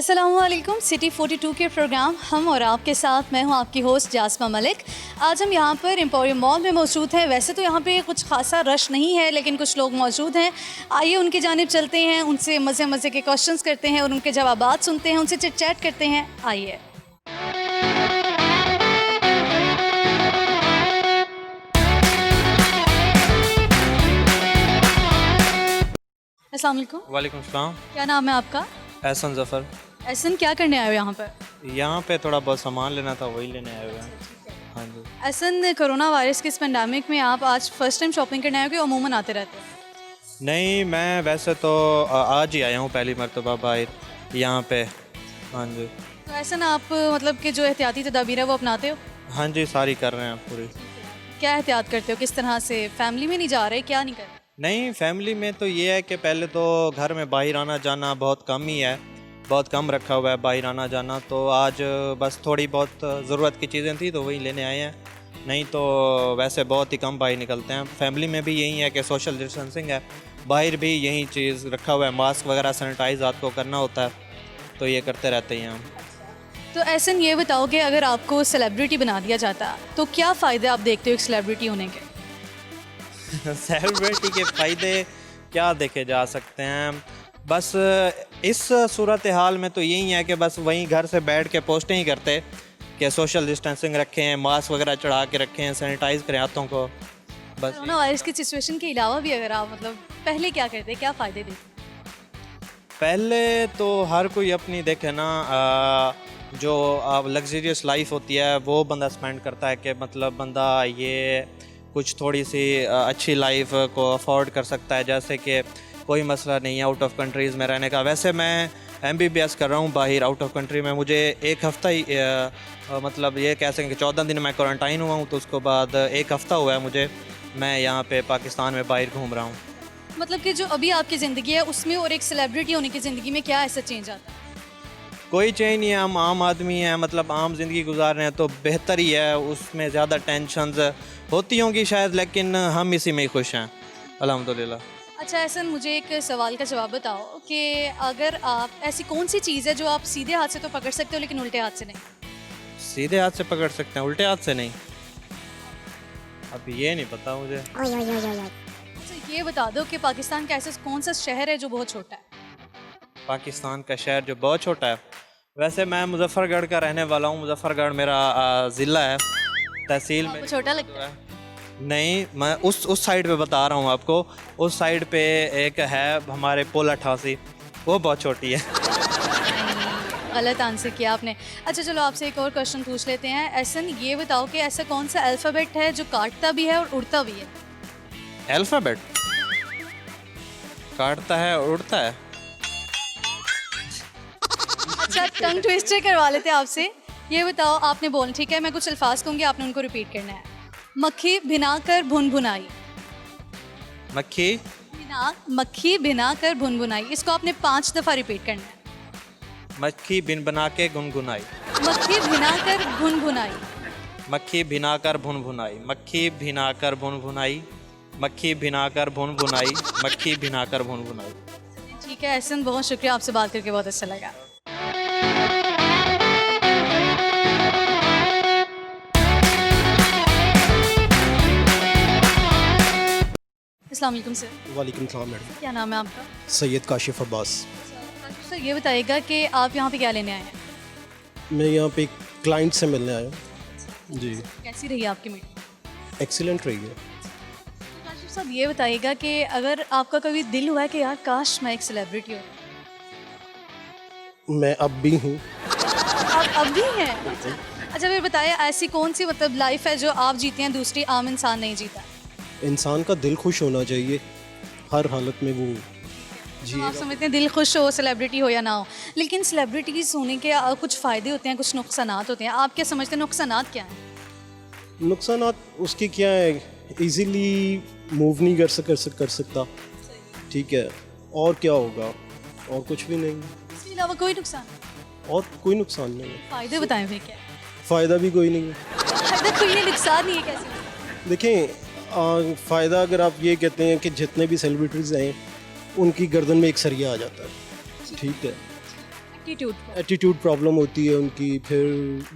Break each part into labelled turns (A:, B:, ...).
A: अस्सलामुअलैकुम। सिटी 42 के प्रोग्राम हम और आपके साथ मैं हूं आपकी होस्ट जासमा मलिक। आज हम यहां पर एम्पोरियम मॉल में मौजूद हैं। वैसे तो यहां पे कुछ खासा रश नहीं है, लेकिन कुछ लोग मौजूद हैं। आइए उनकी जानिब चलते हैं, उनसे मज़े मज़े के क्वेश्चंस करते हैं और उनके जवाबात सुनते हैं, उनसे चिट चैट करते हैं। आइए। अस्सलाम वालेकुम।
B: वालेकुम सलाम।
A: क्या नाम है आपका?
B: एहसन ज़फ़र।
A: एहसन, क्या करने आए हो यहाँ पर?
B: यहाँ पे थोड़ा बहुत सामान लेना था, वही लेने आए हुए हैं। हाँ जी।
A: एहसन, कोरोना वायरस के इस पेंडेमिक में आप आज फर्स्ट टाइम शॉपिंग करने आए हो कि अमूमन आते रहते हो?
B: नहीं, मैं वैसे तो आज ही आया हूँ पहली मरतबा बाहर यहाँ पे। हाँ जी।
A: तो एहसन, आप मतलब कि जो एहतियाती तदाबीर है वो अपनाते हो?
B: हाँ जी, सारी कर रहे हैं पूरी।
A: क्या एहतियात करते हो, किस तरह से? फैमिली में नहीं जा रहे, क्या नहीं कर रहे?
B: नहीं, फैमिली में तो ये है कि पहले तो घर में बाहर आना जाना बहुत कम ही है, बहुत कम रखा हुआ है बाहर आना जाना। तो आज बस थोड़ी बहुत ज़रूरत की चीज़ें थी तो वही लेने आए हैं, नहीं तो वैसे बहुत ही कम बाहर निकलते हैं। फैमिली में भी यही है कि सोशल डिस्टेंसिंग है, बाहर भी यही चीज़ रखा हुआ है, मास्क वगैरह सैनिटाइज आपको करना होता है, तो ये करते रहते हैं हम।
A: तो एहसन, ये बताओ कि अगर आपको सेलिब्रिटी बना दिया जाता तो क्या फ़ायदे आप देखते हो एक सेलिब्रिटी होने के?
B: सेलिब्रिटी के फ़ायदे क्या देखे जा सकते हैं? बस इस सूरत हाल में तो यही है कि बस वहीं घर से बैठ के पोस्टें ही करते कि सोशल डिस्टेंसिंग रखें, मास्क वगैरह चढ़ा के रखें, सैनिटाइज़ करें हाथों को, बस।
A: कोरोना वायरस की सिचुएशन के अलावा भी अगर आप मतलब पहले क्या करते, क्या फ़ायदे देते?
B: पहले तो हर कोई अपनी देखे ना, जो लग्जरियस लाइफ होती है वो बंदा स्पेंड करता है कि मतलब बंदा ये कुछ थोड़ी सी अच्छी लाइफ को अफोर्ड कर सकता है, जैसे कि कोई मसला नहीं है आउट ऑफ कंट्रीज़ में रहने का। वैसे मैं MBBS कर रहा हूँ बाहर आउट ऑफ कंट्री में, मुझे एक हफ़्ता ही मतलब ये कह सकें कि 14 दिन मैं क्वारंटाइन हुआ हूँ, तो उसके बाद एक हफ़्ता हुआ है मुझे, मैं यहाँ पे पाकिस्तान में बाहर घूम रहा हूँ।
A: मतलब कि जो अभी आपकी ज़िंदगी है उसमें और एक सेलिब्रिटी होने की ज़िंदगी में क्या ऐसा चेंज आता है?
B: कोई चेंज नहीं है, हम आम आदमी हैं, मतलब आम ज़िंदगी गुजार रहे हैं तो बेहतर ही है। उसमें ज़्यादा टेंशन्स होती होंगी शायद, लेकिन हम इसी में ही खुश हैं अल्हम्दुलिल्लाह।
A: अच्छा एहसन, मुझे एक सवाल का जवाब बताओ कि अगर आप ऐसी कौन सी चीज़ है जो आप सीधे हाथ से तो पकड़ सकते हो लेकिन उल्टे हाथ से नहीं?
B: सीधे हाथ से पकड़ सकते हैं, उल्टे हाथ से नहीं? अब ये नहीं पता मुझे।
A: अच्छा ये बता दो कि पाकिस्तान का ऐसा कौन सा शहर है जो बहुत छोटा है?
B: पाकिस्तान का शहर जो बहुत छोटा है? वैसे मैं मुजफ्फरगढ़ का रहने वाला हूँ, मुजफ्फरगढ़ मेरा ज़िला है, तहसील में।
A: आपको छोटा लगता है?
B: नहीं, मैं उस साइड पे बता रहा हूँ आपको, उस साइड पे एक है हमारे पोल 88, वो बहुत छोटी है।
A: गलत आंसर किया आपने। अच्छा चलो आपसे एक और क्वेश्चन पूछ लेते हैं। एहसन, ये बताओ कि ऐसा कौन सा अल्फ़ाबेट है जो काटता भी है और उड़ता भी है?
B: अल्फ़ाबेट काटता है और उड़ता है?
A: अच्छा टंग ट्विस्टर करवा लेते हैं आपसे। ये बताओ, आपने बोलना, ठीक है? मैं कुछ अल्फाज कहूँगी, आपने उनको रिपीट करना है। मक्खी भिना कर भुन भुनाई। मक्खी भिना कर भुन भुनाई, इसको आपने 5 दफ़ा रिपीट करना है।
B: मक्खी बिन बना के गुनगुनाई।
A: मक्खी भिना कर भुन भुनाई।
B: मक्खी भिना कर भुन भुनाई। मक्खी भिना कर भुन भुनाई। मक्खी भिना कर भुन भुनाई। मक्खी भिना कर भुन भुनाई।
A: ठीक है एहसन, बहुत शुक्रिया, आपसे बात करके बहुत अच्छा लगा। अस्सलाम वालेकुम सर।
C: वालेकुम सलाम मैडम।
A: क्या नाम है आपका?
C: सैयद काशिफ अब्बास।
A: सर ये बताइएगा कि आप यहाँ पे क्या लेने आए हैं?
C: मैं यहाँ पे एक क्लाइंट से मिलने आया हूँ जी।
A: कैसी रही आपकी मीटिंग?
C: एक्सीलेंट रही है।
A: काशिफ साहब ये बताइएगा कि अगर आपका कभी दिल हुआ है कि यार काश मैं एक सेलिब्रिटी हूँ?
C: मैं अब भी हूँ।
A: आप अब भी हैं? अच्छा फिर बताइए, ऐसी कौन सी मतलब लाइफ है जो आप जीते हैं दूसरी आम इंसान नहीं जीता?
C: इंसान का दिल खुश होना चाहिए, हर हालत में वो जी।
A: आप समझते हैं दिल खुश हो, सेलिब्रिटी हो या ना हो, लेकिन सेलिब्रिटीज़ होने के कुछ फ़ायदे होते हैं, कुछ नुकसानात होते हैं। आप क्या समझते हैं, नुकसानात क्या हैं?
C: नुकसानात उसके क्या है, इजीली मूव नहीं कर सकता, ठीक है, और क्या होगा, और कुछ भी नहीं,
A: इसके अलावा कोई नुकसान?
C: और कोई नुकसान नहीं है।
A: फ़ायदे बताएं फिर क्या?
C: फ़ायदा भी कोई नहीं है।
A: फ़ायदा कोई नहीं, नुकसान नहीं है, कैसे?
C: देखें, फ़ायदा अगर आप ये कहते हैं कि जितने भी सेलिब्रिटीज़ हैं उनकी गर्दन में एक सरिया आ जाता है, ठीक है, एटीट्यूड प्रॉब्लम होती है उनकी। फिर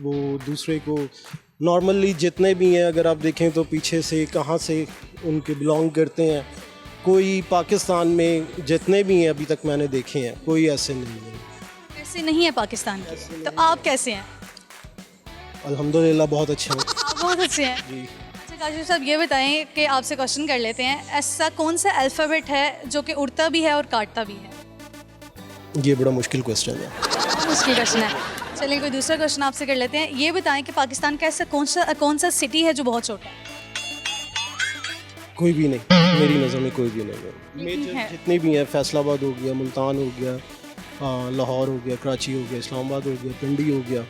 C: वो दूसरे को नॉर्मली जितने भी हैं अगर आप देखें तो पीछे से कहाँ से उनके बिलोंग करते हैं। कोई पाकिस्तान में जितने भी हैं अभी तक मैंने देखे हैं कोई ऐसे नहीं है।
A: ऐसे नहीं है पाकिस्तान के, तो आप कैसे हैं?
C: अल्हम्दुलिल्लाह बहुत अच्छे हैं
A: आप बहुत अच्छे हैं।
C: जी।
A: अच्छा काशिफ साहब, ये बताएं कि आपसे क्वेश्चन कर लेते हैं, ऐसा कौन सा अल्फ़ाबेट है जो कि उड़ता भी है और काटता भी है?
C: ये बड़ा मुश्किल क्वेश्चन है।
A: मुश्किल क्वेश्चन है। चलिए कोई दूसरा क्वेश्चन आपसे कर लेते हैं। ये बताएं कि पाकिस्तान का ऐसा कौन सा सिटी है जो बहुत छोटा है?
C: कोई भी नहीं, मेरी नज़र में कोई भी नहीं है। मेजर
A: है।
C: जितने भी हैं, फैसलाबाद हो गया, मुल्तान हो गया, लाहौर हो गया, कराची हो गया, इस्लामाबाद हो गया, पिंडी हो गया,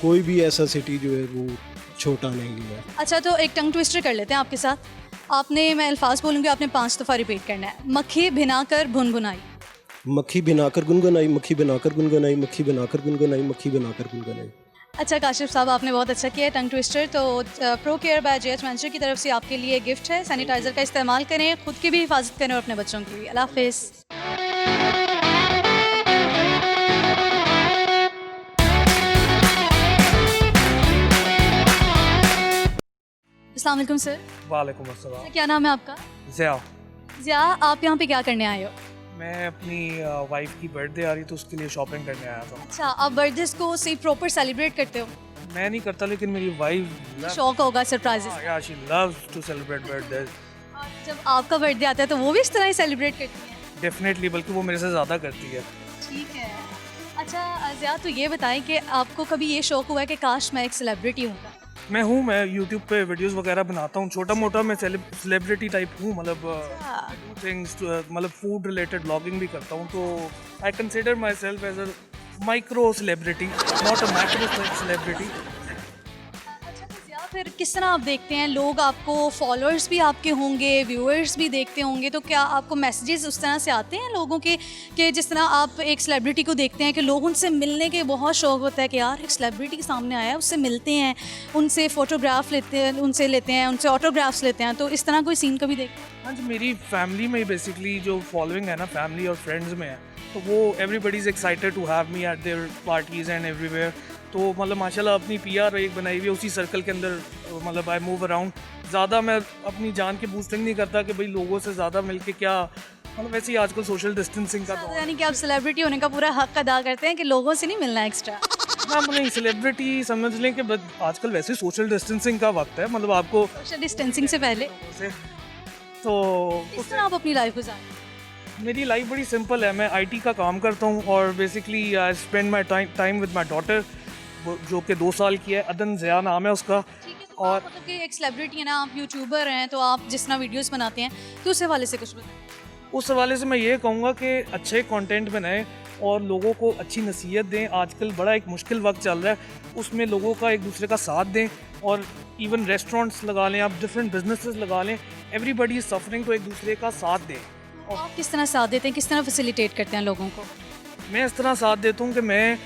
C: कोई भी ऐसा सिटी जो है वो छोटा नहीं है।
A: अच्छा तो एक टंग ट्विस्टर कर लेते हैं आपके साथ। आपने, मैं अल्फाज बोलूँगी, आपने 5 दफ़ा रिपीट करना है। मक्खी भिनाकर भुनभुनाई।
C: मक्खी बनाकर गुनगुनाई, मक्खी बनाकर गुनगुनाई, मक्खी बनाकर गुनगुनाई, मक्खी बनाकर गुनगुनाई।
A: अच्छा काशिफ साहब, आपने बहुत अच्छा किया टंग ट्विस्टर। तो pro care by JH venture की तरफ से आपके लिए गिफ्ट है। सैनिटाइज़र का इस्तेमाल करें, खुद की भी हिफाजत करें और अपने बच्चों की भी। अल्लाह हाफिज़। अस्सलाम वालेकुम सर।
D: वालेकुम अस्सलाम।
A: क्या नाम है आपका?
D: ज़िया,
A: ज़िया, आप यहाँ पे क्या करने आए हो?
D: मैं अपनी वाइफ की बर्थडे आ रही तो उसके लिए शॉपिंग करने आया था।
A: अच्छा, आप बर्थडे को सही प्रॉपर सेलिब्रेट करते हो?
D: मैं नहीं करता लेकिन मेरी वाइफ
A: शौक होगा सरप्राइजेस।
D: या she loves to celebrate birthday.
A: जब आपका बर्थडे आता है तो वो भी इस तरह ही सेलिब्रेट करती है?
D: डेफिनेटली, बल्कि वो मेरे से ज़्यादा करती है।
A: ठीक है। अच्छा ज़िया, तो ये बताएं कि आपको कभी ये शौक हुआ है कि काश मैं एक सेलिब्रिटी होता?
D: मैं यूट्यूब पे वीडियोस वगैरह बनाता हूँ, छोटा मोटा मैं सेलिब्रिटी टाइप हूँ, मतलब थिंग्स, मतलब फूड रिलेटेड ब्लॉगिंग भी करता हूँ। तो I consider myself as a micro celebrity, not a macro celebrity.
A: अच्छा तो ज़िया, फिर किस तरह आप देखते हैं? लोग आपको, फॉलोअर्स भी आपके होंगे, व्यूअर्स भी देखते होंगे, तो क्या आपको मैसेजेस उस तरह से आते हैं लोगों के कि जिस तरह आप एक सेलिब्रिटी को देखते हैं कि लोग उनसे मिलने के बहुत शौक होता है कि यार एक सेलिब्रिटी सामने आया है, उससे मिलते हैं, उनसे फ़ोटोग्राफ लेते हैं, उनसे ऑटोग्राफ्स लेते हैं, तो इस तरह कोई सीन कभी देखते हैं?
D: हाँ जी, मेरी फैमिली में बेसिकली जो फॉलोइंग है ना, फैमिली और फ्रेंड्स में है, तो वो everybody is excited to have me at their parties and everywhere. तो मतलब माशाल्लाह अपनी PR एक बनाई हुई है, उसी सर्कल के अंदर मतलब आई मूव अराउंड। ज़्यादा मैं अपनी जान की बूस्टिंग नहीं करता कि भाई लोगों से ज़्यादा मिलके क्या, मतलब वैसे ही आजकल सोशल डिस्टेंसिंग का
A: तो
D: दौर
A: यानी कि आप सेलिब्रिटी होने का पूरा हक अदा करते हैं कि लोगों से नहीं मिलना एक्स्ट्रा?
D: ना, नहीं, सेलिब्रिटी समझ लें कि आजकल वैसे सोशल डिस्टेंसिंग का वक्त है, मतलब आपको
A: सोशल डिस्टेंसिंग से पहले
D: से तो
A: किस तरह आप अपनी लाइफ गुजारते हैं?
D: मेरी लाइफ बड़ी सिंपल है। मैं IT का काम करता हूँ और basically I spend my time with my daughter, जो कि 2 साल की है। अदन ज़िया नाम है उसका।
A: ठीक है, तो और मतलब कि एक सेलिब्रिटी है ना, आप यूट्यूबर हैं, तो आप जिस तरह वीडियोस बनाते हैं, तो उस हवाले से कुछ बताएं।
D: उस हवाले से मैं ये कहूँगा कि अच्छे कंटेंट बनाएं और लोगों को अच्छी नसीहत दें। आजकल बड़ा एक मुश्किल वक्त चल रहा है, उसमें लोगों का एक दूसरे का साथ दें। और इवन रेस्टोरेंट्स लगा लें, आप डिफरेंट बिजनेसेस लगा लें, एवरीबडी इज सफरिंग, तो एक दूसरे का साथ दें।
A: तो आप किस तरह साथ देते हैं, किस तरह फैसिलिटेट करते हैं लोगों को?
D: मैं इस तरह साथ देता हूँ कि मैं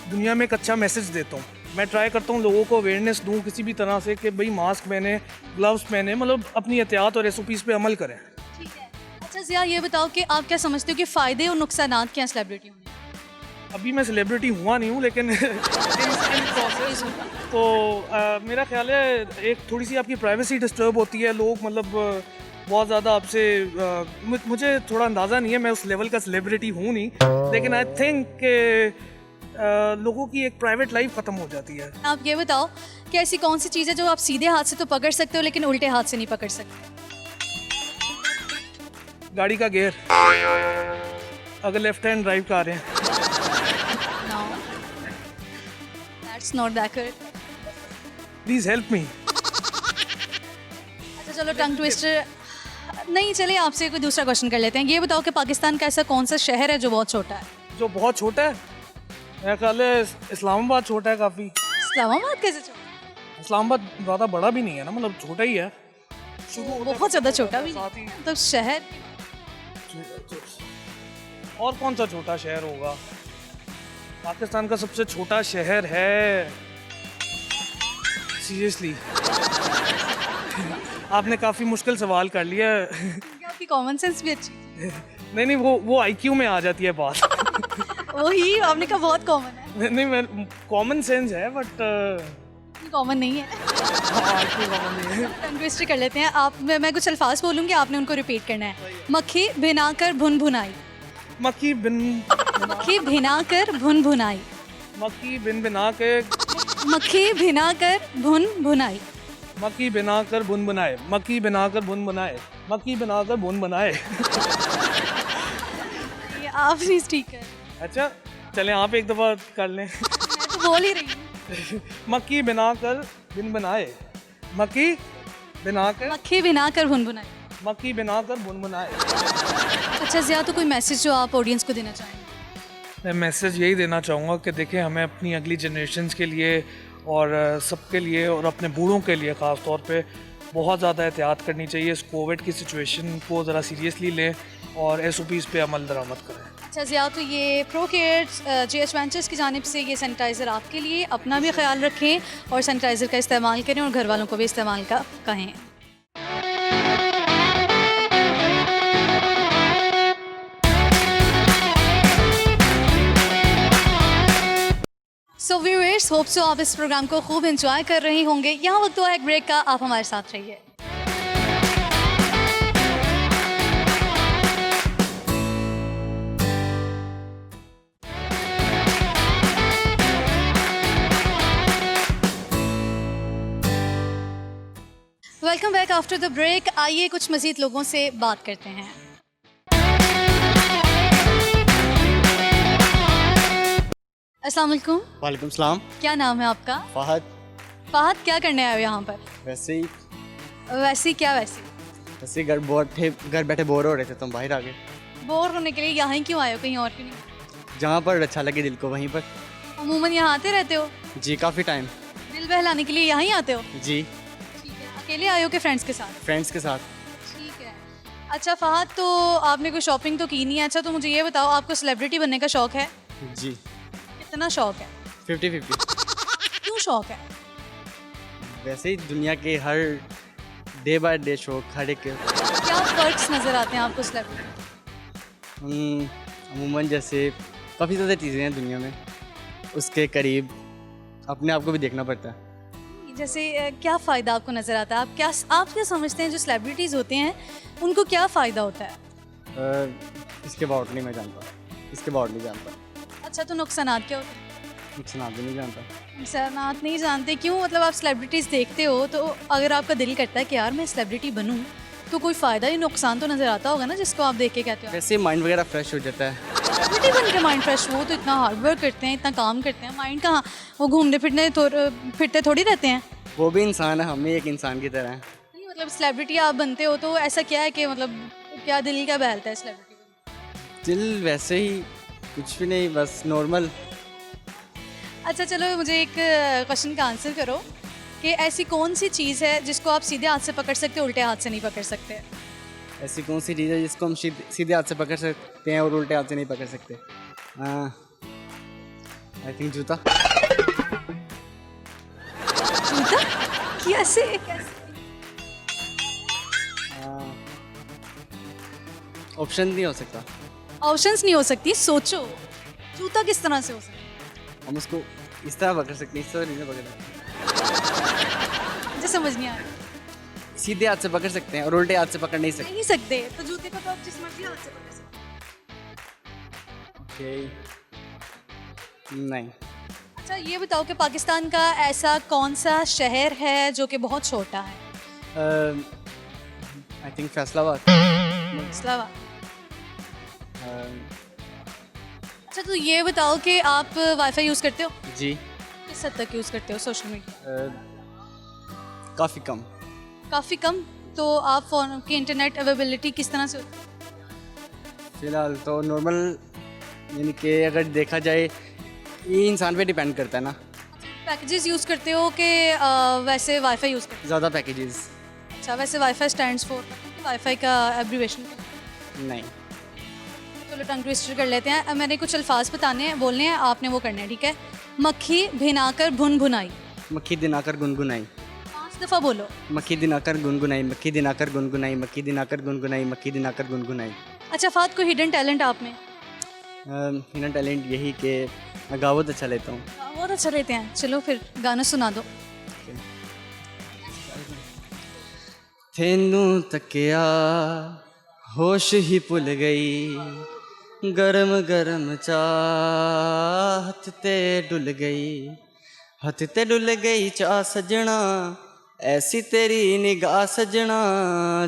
D: दुनिया में एक अच्छा मैसेज देता हूँ। मैं ट्राई करता हूँ लोगों को अवेयरनेस दूँ किसी भी तरह से कि भाई मास्क पहने, ग्लव्स पहने, मतलब अपनी एहतियात और SOPs पे अमल करें।
A: ठीक है। अच्छा ज़िया, ये बताओ कि आप क्या समझते हो कि फ़ायदे और नुकसानात क्या हैं सेलिब्रिटी होने के?
D: अभी मैं सेलिब्रिटी हुआ नहीं हूँ लेकिन इन प्रोसेस तो मेरा ख्याल है एक थोड़ी सी आपकी प्राइवेसी डिस्टर्ब होती है। लोग मतलब बहुत ज़्यादा आपसे मुझे थोड़ा अंदाज़ा नहीं है, मैं उस लेवल का सेलिब्रिटी हूँ नहीं, लेकिन आई थिंक कि लोगों की एक प्राइवेट लाइफ ख़त्म हो जाती है।
A: आप ये बताओ कि ऐसी कौन सी चीज़ है जो आप सीधे हाथ से तो पकड़ सकते हो लेकिन उल्टे हाथ से नहीं पकड़ सकते?
D: गाड़ी का गियर, अगर लेफ्ट हैंड ड्राइव कर रहे हैं।
A: No, that's not that good.
D: Please help me.
A: अच्छा चलो टंग ट्विस्टर नहीं, चलिए आपसे कोई दूसरा क्वेश्चन कर लेते हैं। ये बताओ कि पाकिस्तान का ऐसा कौन सा शहर है जो बहुत छोटा है?
D: जो बहुत छोटा है, मेरा ख्याल है इस्लामाबाद छोटा है काफ़ी।
A: इस्लामाबाद कैसे छोटा?
D: इस्लामाबाद ज़्यादा बड़ा भी नहीं है ना, मतलब छोटा ही है।
A: बहुत ज़्यादा छोटा भी
D: साथ ही
A: नहीं, तो शहर।
D: और कौन सा छोटा शहर होगा? पाकिस्तान का सबसे छोटा शहर है, सीरियसली आपने काफ़ी मुश्किल सवाल कर लिया।
A: क्योंकि आपकी कॉमन सेंस भी अच्छी।
D: नहीं, वो IQ में आ जाती है बात।
A: वही आपने कहा बहुत कॉमन है।
D: नहीं मैं कॉमन सेंस है बट
A: कॉमन नहीं है।
D: कॉमन नहीं है।
A: टंग ट्विस्टर कर लेते हैं आप। मैं कुछ अल्फाज बोलूँगी, आपने उनको रिपीट करना है। मक्खी भिनाकर भुन भुनाई।
D: मक्खी बिन
A: मक्खी भिनाकर भुन भुनाई।
D: मक्खी बिन बिना के
A: मक्खी भिनाकर भुन भुनाई।
D: मक्खी बनाकर बुन बनाए, मक्खी बनाकर बुन बनाए, मक्खी बनाकर बुन बनाए।
A: ये आप नहीं ठीक है।
D: अच्छा चलें आप एक दफ़ा कर लें।
A: मैं तो बोल ही रही हूँ।
D: मक्खी बनाकर बिन बनाए, मक्खी बनाकर
A: मक्खी भिनाकर भुन भुनाई।
D: मक्खी बनाकर बुन बनाए।
A: अच्छा ज़िया, तो कोई मैसेज जो आप ऑडियंस को देना चाहेंगे?
D: मैं मैसेज यही देना चाहूँगा कि देखें हमें अपनी अगली जनरेशन्स के लिए और सबके लिए और अपने बूढ़ों के लिए ख़ास तौर पे बहुत ज़्यादा एहतियात करनी चाहिए। इस कोविड की सिचुएशन को ज़रा सीरियसली लें और SOPs पे अमल दरामद करें।
A: अच्छा ज़िया, तो ये प्रो केयर्स GH वेंचर्स की जानिब से ये सैनिटाइज़र आपके लिए, अपना भी ख्याल रखें और सैनिटाइज़र का इस्तेमाल करें और घर वालों को भी इस्तेमाल का कहें। सो व्यूअर्स, होप सो आप इस प्रोग्राम को खूब एंजॉय कर रहे होंगे। यहाँ वक्त हुआ एक ब्रेक का, आप हमारे साथ रहिए। Welcome back after the break. आइए कुछ मज़ीद लोगों से बात करते हैं। अस्सलाम वालेकुम।
E: वालेकुम सलाम।
A: क्या नाम है आपका?
E: फहद।
A: फहद, क्या करने आए हो यहाँ पर?
E: वैसे ही
A: वैसी क्या वैसी?
E: वैसे घर बैठे बोर हो रहे थे तो हम बाहर आ गए।
A: बोर होने के लिए यहाँ ही क्यों आए हो, कहीं और क्यों नहीं?
E: जहाँ पर अच्छा लगे दिल को वहीं पर।
A: अमूमन यहाँ आते रहते हो?
E: जी काफ़ी टाइम।
A: दिल बहलाने के लिए यहाँ ही आते हो?
E: जी
A: ठीक है। अकेले आए हो कि फ्रेंड्स के साथ?
E: फ्रेंड्स के साथ।
A: ठीक है। अच्छा फहद, तो आपने कोई शॉपिंग तो की नहीं है। अच्छा तो मुझे ये बताओ, आपको सेलिब्रिटी बनने का शौक़ है?
E: जी
A: कितना शौक़ है?
E: 50-50।
A: क्यों शौक़ है?
E: वैसे ही दुनिया के हर डे बाय डे शौक हर एक
A: क्या फ़र्क्स नज़र आते हैं आपको सेलिब्रिटी?
E: अमूमन जैसे काफ़ी ज़्यादा चीज़ें हैं दुनिया में, उसके करीब अपने आप को भी देखना पड़ता है।
A: जैसे क्या फ़ायदा आपको नज़र आता है? आप क्या समझते हैं जो सेलिब्रिटीज़ होते हैं उनको क्या फ़ायदा होता है?
E: इसके बावजूद नहीं मैं जानता, इसके बावजूद नहीं जानता।
A: अच्छा तो नुकसानात क्या होते हैं?
E: नुकसान भी नहीं जानता।
A: नुकसानात नहीं जानते, क्यों? मतलब आप सेलिब्रिटीज़ देखते हो तो अगर आपका दिल करता है कि यार मैं सेलिब्रिटी बनूं, तो कोई फ़ायदा ही नुकसान तो नज़र आता होगा ना, जिसको आप देख के कहते हो
E: वैसे माइंड वगैरह फ्रेश हो जाता है।
A: सेलिब्रिटी बन के माइंड फ्रेश हो? तो इतना हार्ड वर्क करते हैं, इतना काम करते हैं, माइंड कहाँ? वो घूमने फिरते थोड़ी रहते हैं।
E: वो भी इंसान है, हम भी एक इंसान की तरह हैं।
A: नहीं मतलब सेलिब्रिटी आप बनते हो तो ऐसा क्या है कि मतलब क्या दिल क्या बहलता है सेलिब्रिटी बनने?
E: दिल वैसे ही कुछ भी नहीं, बस नॉर्मल।
A: अच्छा चलो मुझे एक क्वेश्चन का आंसर करो कि ऐसी कौन सी चीज़ है जिसको आप सीधे हाथ से पकड़ सकते हो, उल्टे हाथ से नहीं पकड़ सकते?
E: ऐसी कौन सी चीज़ है जिसको हम सीधे हाथ से पकड़ सकते हैं और उल्टे हाथ से नहीं पकड़ सकते? आई थिंक जूता।
A: जूता? कैसे?
E: ऑप्शन नहीं हो सकता।
A: ऑप्शंस नहीं हो सकती, सोचो जूता किस तरह से हो सकता है?
E: हम उसको इस तरह पकड़ सकते हैं, इस तरह नहीं पकड़ सकते।
A: मुझे समझ नहीं आ रहा।
E: सीधे हाथ से पकड़ सकते हैं और उल्टे हाथ से पकड़ नहीं सकते।
A: नहीं सकते तो जूते को तो आप जिस मर्जी हाथ से पकड़ सकते
E: ओके नहीं।
A: अच्छा ये बताओ कि पाकिस्तान का ऐसा कौन सा शहर है जो कि बहुत छोटा है?
E: I think Faisalabad.
A: इस्लामाबाद। अच्छा तो ये बताओ कि आप वाईफाई यूज़ करते हो?
E: जी
A: किस हद तक यूज़ करते हो सोशल मीडिया?
E: काफ़ी कम।
A: काफ़ी कम। तो आप फ़ोन की इंटरनेट अवेलेबिलिटी किस तरह से होती है?
E: फ़िलहाल तो नॉर्मल, यानी कि अगर देखा जाए ये इंसान पे डिपेंड करता है ना।
A: पैकेजेस यूज़ करते हो कि वैसे वाईफाई यूज़ करते
E: ज़्यादा पैकेजेस
A: हो? अच्छा वैसे वाईफाई स्टैंड्स फॉर, वाईफाई का एब्रीवेशन
E: नहीं।
A: चलो टंग ट्विस्टर कर लेते हैं। मैंने कुछ अल्फाज बताने हैं, बोलने हैं, आपने वो करने हैं, ठीक है? मक्खी भिनाकर भुन भुनाई।
E: मक्खी दिनाकर गुनगुनाई।
A: 5 दफ़ा बोलो।
E: मक्खी दिनाकर गुनगुनाई, मक्खी दिनाकर गुनगुनाई, मक्खी दिनाकर गुनगुनाई, मक्खी दिनाकर गुनगुनाई।
A: अच्छा फात कोई हिडन टैलेंट आप में?
E: मेरा टैलेंट यही कि मैं गा बहुत अच्छा लेता हूँ।
A: बहुत अच्छा लेते हैं, चलो फिर गाना सुना दो।
E: तेनू तकिया होश ही भुल गई, गरम गरम चाह हथ ते डुल गई, हथ ते डुल गई चाह सजना, ऐसी तेरी निगाह सजना,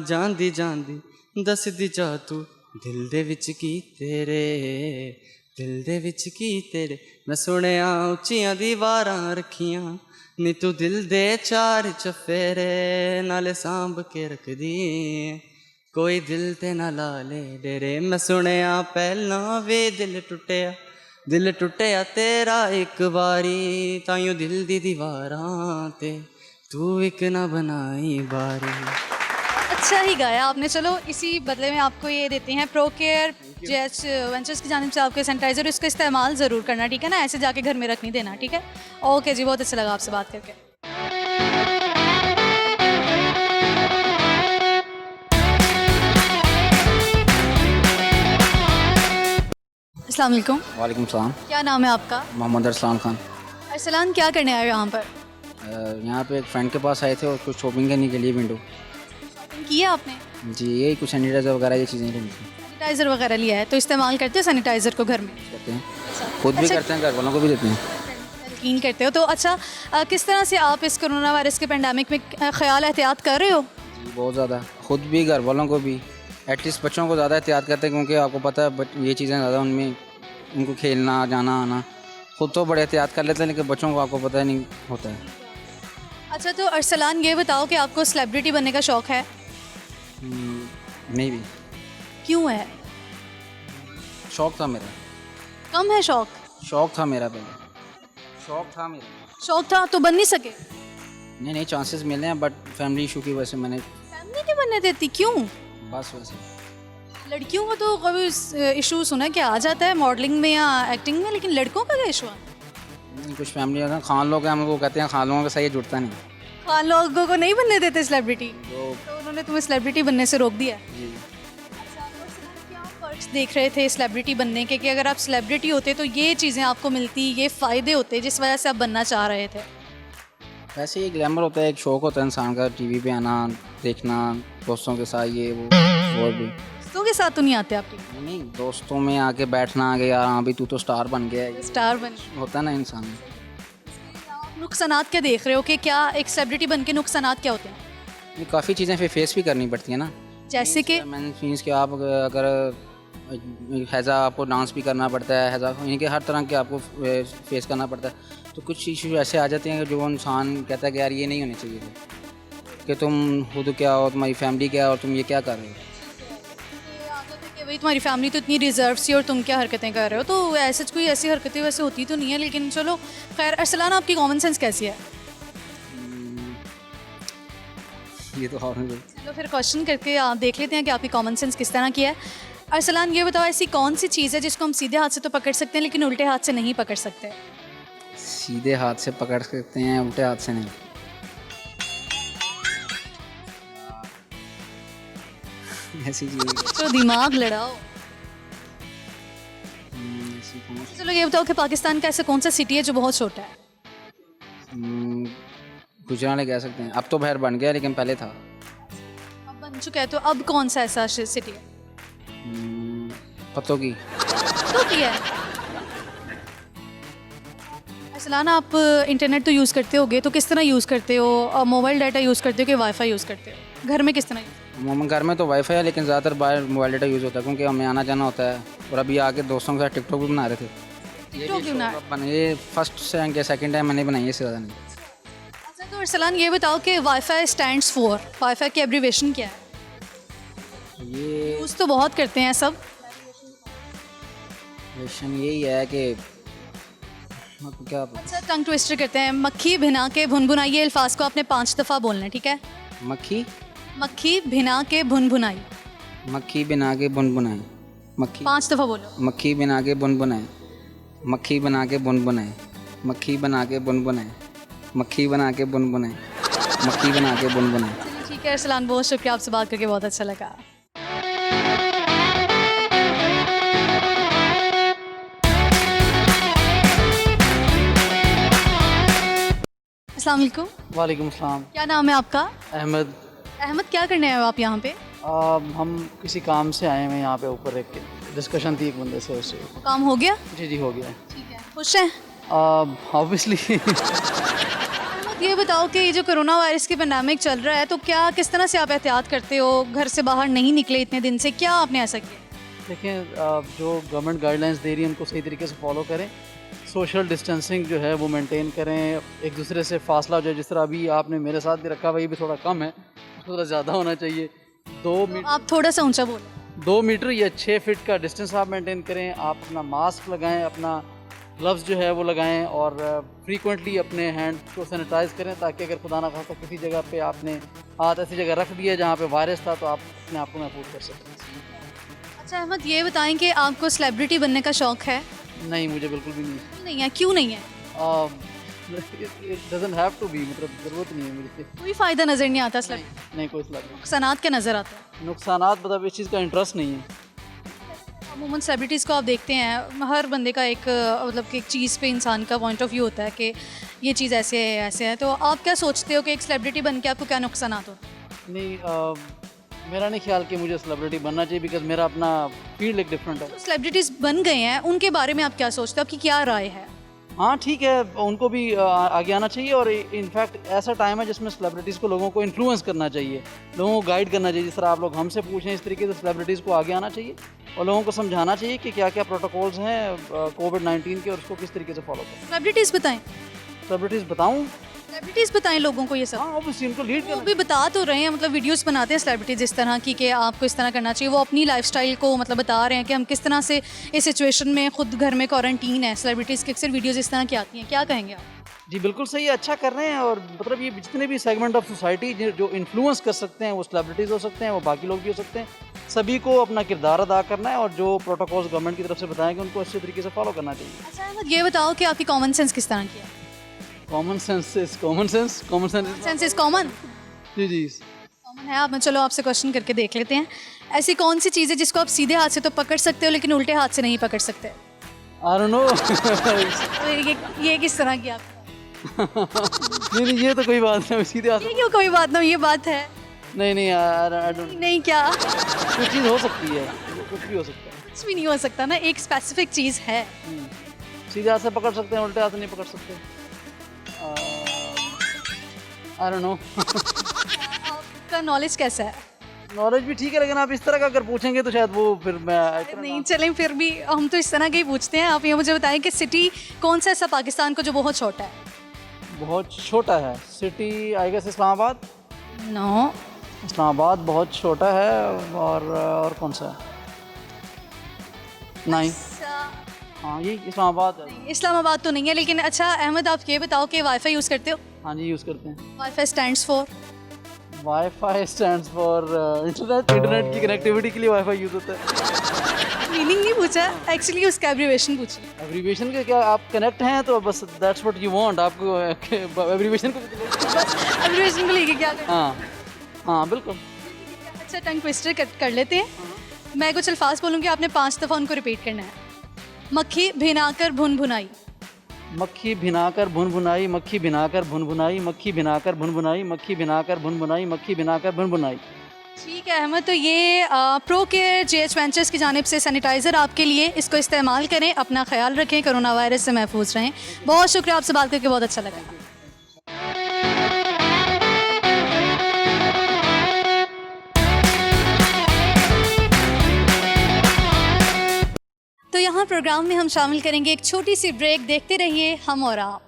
E: जांदी जांदी दसदी जा तू दिल दे विच की तेरे, दिल दे विच की तेरे। मैं सुनिया उच्चियां दीवारां रखियां, नी तू दिल दे चार चफेरे, नाले सांभ के रख दी, कोई दिल ते ना ला ले डेरे। मैं सुनिया पहला वे दिल टुटिया तेरा एक बारी, ताइयों दिल दी दीवारां ते तू एक ना बनाई बारी।
A: अच्छा ही गाया आपने। चलो इसी बदले में आपको ये देते हैं प्रो केयर जेएच वेंचर्स की जानिब से आपके सैनिटाइज़र, इसका इस्तेमाल ज़रूर करना, ठीक है ना, ऐसे जाके घर में रख नहीं देना, ठीक है। ओके जी, बहुत अच्छा लगा आपसे बात करके। अस्सलाम वालेकुम।
E: वालेकुम सलाम।
A: क्या नाम है आपका?
E: मोहम्मद अरसलान खान।
A: अरसलान, क्या करने आए हो यहाँ पर?
E: यहाँ पे एक फ्रेंड के पास आए थे और कुछ शॉपिंग करने के लिए विंडो।
A: शॉपिंग की है आपने?
E: जी, यही कुछ सैनिटाइज़र वगैरह ये चीज़ें लेनी थी।
A: सैनिटाइज़र वगैरह लिया है, तो इस्तेमाल करते हो सैनिटाइज़र को घर में?
E: करते हैं, खुद भी करते हैं, घर वालों को भी देते हैं।
A: यकीन करते हो तो अच्छा। किस तरह से आप इस कोरोना वायरस के पेंडेमिक में ख्याल एहतियात कर रहे हो?
E: जी बहुत ज़्यादा, खुद भी घर वालों को भी, एटलीस्ट बच्चों को ज़्यादा एहतियात करते हैं, क्योंकि आपको पता है ये चीज़ें ज़्यादा उनमें, उनको खेलना जाना आना, खुद तो बड़े एहतियात कर लेते हैं, लेकिन बच्चों को आपको पता नहीं होता है।
A: अच्छा, तो अरसलान ये बताओ कि आपको सेलिब्रिटी बनने का शौक़ है?
E: नहीं भी,
A: क्यों है?
E: शौक़ था मेरा,
A: कम है शौक़?
E: शौक़ था मेरा पहले, शौक़ था मेरा।
A: शौक़ था तो बन नहीं सके?
E: नहीं चांसेस मिले हैं, बट फैमिली इशू की वजह से मैंने,
A: फैमिली नहीं बनने देती, क्यों?
E: बस वैसे।
A: लड़कियों को तो कभी इशू सुना कि आ जाता है मॉडलिंग में या एक्टिंग में, लेकिन लड़कों का क्या इशू है?
E: नहीं, कुछ फैमिली है, खान लोग हैं, हम वो कहते हैं खान लोगों का सही जुड़ता नहीं।
A: खान लोगों को नहीं बनने देते सेलिब्रिटी,
E: तो
A: उन्होंने तुम्हें सेलिब्रिटी बनने से रोक दिया?
E: जी,
A: क्या फर्क देख रहे थे सेलिब्रिटी बनने के, कि अगर आप सेलिब्रिटी होते तो ये चीज़ें आपको मिलती, ये फ़ायदे होते जिस वजह से आप बनना चाह रहे थे?
E: वैसे ये ग्लैमर होता है, एक शौक़ होता है इंसान का, टीवी पे आना, देखना, दोस्तों के साथ ये वो, और भी।
A: दोस्तों के साथ तो नहीं आते आपके?
E: नहीं, दोस्तों में आके बैठना, आगे यार हाँ भी तू तो स्टार बन गया है,
A: स्टार बन
E: होता है ना इंसान।
A: नुकसानात क्या देख रहे हो, कि क्या एक सेलिब्रिटी बन के नुकसानात क्या होते हैं?
E: ये काफ़ी चीज़ें फिर फेस भी करनी पड़ती है ना,
A: जैसे कि
E: मीन्स कि आप अगर हैज़ा आपको डांस भी करना पड़ता है, हैज़ा यानी कि हर तरह के आपको फेस करना पड़ता है, तो कुछ इशू ऐसे आ जाते हैं जो इंसान कहता है कि यार ये नहीं होने चाहिए थे, कि तुम खुद क्या हो, तुम्हारी फैमिली क्या है, और तुम ये क्या कर रहे हो।
A: कि भाई तुम्हारी फैमिली तो इतनी रिजर्व सी और तुम क्या हरकतें कर रहे हो, तो ऐसे कोई ऐसी हरकतें वैसे होती तो नहीं है, लेकिन चलो खैर। अरसलान, आपकी कॉमन सेंस कैसी है?
E: ये तो और नहीं।
A: चलो फिर क्वेश्चन करके आप देख लेते हैं कि आपकी कॉमन सेंस किस तरह की है। अरसलान, ये बताओ ऐसी कौन सी चीज़ है जिसको हम सीधे हाथ से तो पकड़ सकते हैं लेकिन उल्टे हाथ से नहीं पकड़ सकते?
E: सीधे हाथ से पकड़ सकते हैं, उल्टे हाथ से नहीं। ऐसी चीज़
A: तो दिमाग लड़ाओ।
E: ऐसी कौन सी-
A: चलो ये बताओ कि पाकिस्तान का ऐसा कौन सा सिटी है जो बहुत छोटा है?
E: गुजरात कह सकते हैं, अब तो बाहर बन गया, लेकिन पहले था।
A: अब बन चुका है, तो अब कौन सा ऐसा सिटी है?
E: पत्तों की।
A: तो किया है। अरसलान, आप इंटरनेट तो यूज़ करते होगे, तो किस तरह यूज़ करते हो? मोबाइल डाटा यूज़ करते हो कि वाईफाई यूज़ करते हो? घर में किस तरह यूज़?
E: घर में तो वाईफाई है, लेकिन ज़्यादातर बाहर मोबाइल डाटा यूज़ होता है, क्योंकि हमें आना जाना होता है, और अभी आके दोस्तों के साथ टिकटॉक भी बना रहे थे।
A: टिकटॉक क्यों ना?
E: ये फर्स्ट सेकंड टाइम मैंने बनाई है, इससे ज़्यादा नहीं।
A: अच्छा, तो अरसलान ये बताओ कि वाईफाई स्टैंड्स फॉर, वाईफाई की एब्रीवेशन क्या है?
E: ये
A: यूज़ तो बहुत करते हैं सब।
E: क्वेश्चन यही है कि क्या
A: अच्छा, टंग ट्विस्टर करते हैं। मक्खी भिना के भुनभुनाई, ये अल्फाज को आपने 5 दफ़ा बोलना है, ठीक है?
E: मक्खी
A: मक्खी भिना के भुनभुनाई,
E: मक्खी बना के बुन बनाए, मक्खी
A: 5 दफ़ा बोलो।
E: मक्खी बना के बुन बनाए, मक्खी बना के बुन बनाए, मक्खी बना के बुन बनाए, मक्खी बना के बुन बनाए, मक्खी बना के बुन बनाए।
A: चलिए ठीक है अरसलान, बहुत शुक्रिया, आपसे बात करके बहुत अच्छा लगा। अस्सलाम वालेकुम।
F: वालेकुम सलाम।
A: क्या नाम है आपका?
F: अहमद।
A: अहमद, क्या करने आए हो आप यहाँ पे?
F: हम किसी काम से आए हैं यहाँ पे, ऊपर एक डिस्कशन थी एक बंदे से, उससे।
A: वो काम हो गया?
F: जी हो गया।
A: ठीक है, खुश हैं?
F: ऑब्वियसली।
A: अहमद, ये बताओ कि ये जो कोरोना वायरस की पैंडेमिक चल रहा है, तो क्या किस तरह से आप एहतियात करते हो? घर से बाहर नहीं निकले इतने दिन से, क्या आपने ऐसा किया?
F: देखें, जो गवर्नमेंट गाइडलाइंस दे रही है उनको सही तरीके से फॉलो करें। सोशल डिस्टेंसिंग जो है वो मेंटेन करें, एक दूसरे से फासला जो है, जिस तरह अभी आपने मेरे साथ भी रखा हुआ, ये भी थोड़ा कम है, थोड़ा ज़्यादा होना चाहिए। 2
A: आप थोड़ा सा ऊंचा बोलो।
F: 2 मीटर या 6 फीट का डिस्टेंस आप मेंटेन करें। आप अपना मास्क लगाएं, अपना ग्लव्स जो है वो लगाएं, और फ्रीक्वेंटली अपने हैंड को सैनिटाइज़ करें, ताकि अगर खुदा ना खास्ता किसी जगह पे आपने हाथ ऐसी जगह रख दिया जहाँ पे वायरस था, तो आप अपने आप को महफूज कर सकते हैं।
A: अच्छा अहमद, ये बताएं कि आपको सेलिब्रिटी बनने का शौक़ है?
F: नहीं, मुझे बिल्कुल भी नहीं।
A: नहीं है, क्यों नहीं है?
F: It doesn't have to be, मतलब ज़रूरत नहीं है मुझे।
A: कोई फ़ायदा नज़र नहीं आता सेलिब्रिटी?
F: नहीं, कोई सलाह नहीं।
A: नुकसानात क्या नज़र आते हैं?
F: नुकसानात मतलब इस चीज़ का इंटरेस्ट नहीं है।
A: अमूमन सेलिब्रिटीज़ को आप देखते हैं, हर बंदे का एक मतलब कि एक चीज़ पे इंसान का पॉइंट ऑफ व्यू होता है कि ये चीज़ ऐसे है ऐसे है, तो आप क्या सोचते हो कि एक सेलिब्रिटी बन के आपको क्या नुकसानात होते हैं?
F: नहीं, मेरा नहीं ख्याल कि मुझे सेलिब्रिटी बनना चाहिए, बिकॉज मेरा अपना फील्ड एक डिफरेंट है।
A: सेलिब्रिटीज़ बन गए हैं, उनके बारे में आप क्या सोचते हो? आपकी क्या राय है?
F: हाँ ठीक है, उनको भी आगे आना चाहिए, और इनफैक्ट ऐसा टाइम है जिसमें सेलिब्रिटीज़ को लोगों को इन्फ्लुएंस करना चाहिए, लोगों को गाइड करना चाहिए। जिस तरह आप लोग हमसे पूछें, इस तरीके से सेलिब्रिटीज़ को आगे आना चाहिए और लोगों को समझाना चाहिए कि क्या क्या प्रोटोकॉल्स हैं कोविड-19 के, और उसको किस तरीके से फॉलो करें।
A: सेलिब्रिटीज़ बताएं।
F: सेलिब्रिटीज़ बताऊँ?
A: सेलिब्रिटीज़ बताएं लोगों को ये सब।
F: हाँ, ऑब्वियसली उनको लीड
A: वो
F: करना।
A: भी बता तो रहे हैं, मतलब वीडियोस बनाते हैं सेलिब्रिटीज़ इस तरह की कि आपको इस तरह करना चाहिए। वो अपनी लाइफस्टाइल को मतलब बता रहे हैं कि हम किस तरह से इस सिचुएशन में खुद घर में क्वारंटीन है। सेलिब्रिटीज़ की अक्सर वीडियोस इस तरह की आती हैं, क्या कहेंगे आप?
F: जी बिल्कुल सही है, अच्छा कर रहे हैं। और मतलब ये जितने भी सेगमेंट ऑफ सोसाइटी जो इन्फ्लुएंस कर सकते हैं, वो सेलिब्रिटीज़ हो सकते हैं, वो बाकी लोग भी हो सकते हैं। सभी को अपना किरदार अदा करना है, और जो प्रोटोकॉल्स गवर्नमेंट की तरफ से बताएं कि उनको अच्छे तरीके से फॉलो करना चाहिए।
A: अच्छा अहमद, ये बताओ कि आपकी कॉमन सेंस किस तरह की है?
F: Common sense is common sense.
A: Sense is common.
F: जी
A: कॉमन है आप में। चलो आपसे क्वेश्चन करके देख लेते हैं। ऐसी कौन सी चीज़ है जिसको आप सीधे हाथ से तो पकड़ सकते हो लेकिन उल्टे हाथ से नहीं पकड़ सकते?
F: I don't know.
A: तो ये किस तरह की आप?
F: नहीं, ये तो कोई बात नहीं, सीधे हाथ।
A: ये क्यों कोई बात नहीं, ये बात है।
F: नहीं, आई डोंट।
A: नहीं क्या?
F: कुछ चीज़ हो सकती है, कुछ भी हो सकता है।
A: कुछ भी नहीं हो सकता ना, एक स्पेसिफिक चीज़ है।
F: सीधे हाथ से पकड़ सकते हैं, उल्टे हाथ से नहीं पकड़ सकते। I don't know.
A: आपका नॉलेज कैसा है?
F: नॉलेज भी ठीक है, लेकिन आप इस तरह का अगर पूछेंगे तो शायद वो फिर मैं
A: नहीं चलें, फिर भी हम तो इस तरह के ही पूछते हैं। आप ये मुझे बताएं कि सिटी कौन सा ऐसा पाकिस्तान को जो बहुत छोटा है?
F: बहुत छोटा है। City I guess Islamabad.
A: No.
F: Islamabad बहुत छोटा है। और कौन सा है? नहीं, हाँ ये इस्लामाबाद है।
A: इस्लामाबाद तो नहीं है, लेकिन अच्छा अहमद आप ये बताओ कि वाईफाई यूज़ करते हो?
F: हाँ जी, यूज़ करते हैं।
A: Wifi stands for?
F: Wifi stands for internet की कनेक्टिविटी के लिए वाईफाई यूज़ होता है।
A: मीनिंग नहीं पूछा, एक्चुअली उसका एब्रीवेशन पूछी।
F: एब्रीवेशन के क्या, आप कनेक्ट हैं तो बस दैट्स व्हाट यू वांट। आपको एब्रीवेशन को
A: एब्रीवेशन को लेके क्या करना?
F: हाँ बिल्कुल।
A: अच्छा टंग ट्विस्टर कर लेते हैं। मैं कुछ अल्फाज बोलूँगी, आपने 5 दफ़ा उनको रिपीट करना है। मक्खी भिनाकर भुन भुनाई।
F: मक्खी भिनाकर भुन भुनाई, मक्खी भिनाकर भुन भुनाई, मक्खी भिनाकर भुन भुनाई, मक्खी भिनाकर भुन भुनाई, मक्खी भिनाकर भुन भुनाई।
A: ठीक है अहमद, तो ये प्रो केयर JH वेंचर्स की जानिब से सैनिटाइज़र आपके लिए, इसको इस्तेमाल करें, अपना ख्याल रखें, कोरोना वायरस से महफूज रहें। बहुत शुक्रिया, आपसे बात करके बहुत अच्छा लगा। तो यहाँ प्रोग्राम में हम शामिल करेंगे एक छोटी सी ब्रेक। देखते रहिए हम और आप।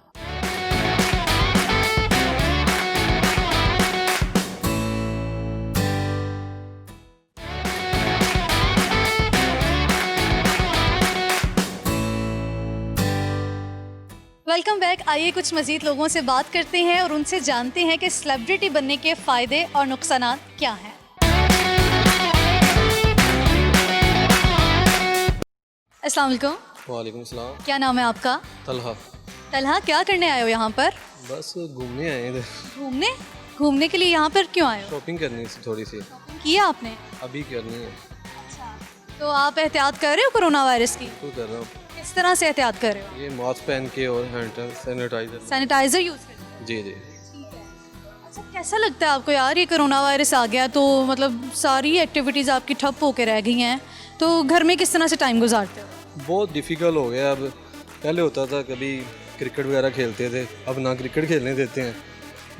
A: Welcome back. आइए कुछ मज़ीद लोगों से बात करते हैं और उनसे जानते हैं कि सेलिब्रिटी बनने के फ़ायदे और नुकसानात क्या हैं। अस्सलाम वालेकुम।
G: वालेकुम सलाम।
A: क्या नाम है आपका?
G: तलहा।
A: तलहा, क्या करने आए हो यहाँ पर?
G: बस घूमने आए इधर।
A: घूमने के लिए यहाँ पर क्यों आए हो?
G: शॉपिंग करनी थी थोड़ी सी।
A: किया आपने?
G: अभी करनी है।
A: तो आप एहतियात कर रहे हो कोरोना वायरस की?
G: तो कर रहा हूँ।
A: किस तरह से एहतियात कर रहे हो?
G: ये मास्क पहन के और हैंड सैनिटाइजर।
A: सैनिटाइज़र यूज़ कर रहे हो?
G: जी जी।
A: अच्छा, कैसा लगता है आपको यार, ये कोरोना वायरस आ गया तो मतलब सारी एक्टिविटीज़ आपकी ठप होकर रह गई हैं, तो घर में किस तरह से टाइम गुजारते हो?
G: बहुत डिफ़िकल्ट हो गया अब। पहले होता था कभी क्रिकेट वगैरह खेलते थे, अब ना क्रिकेट खेलने देते हैं,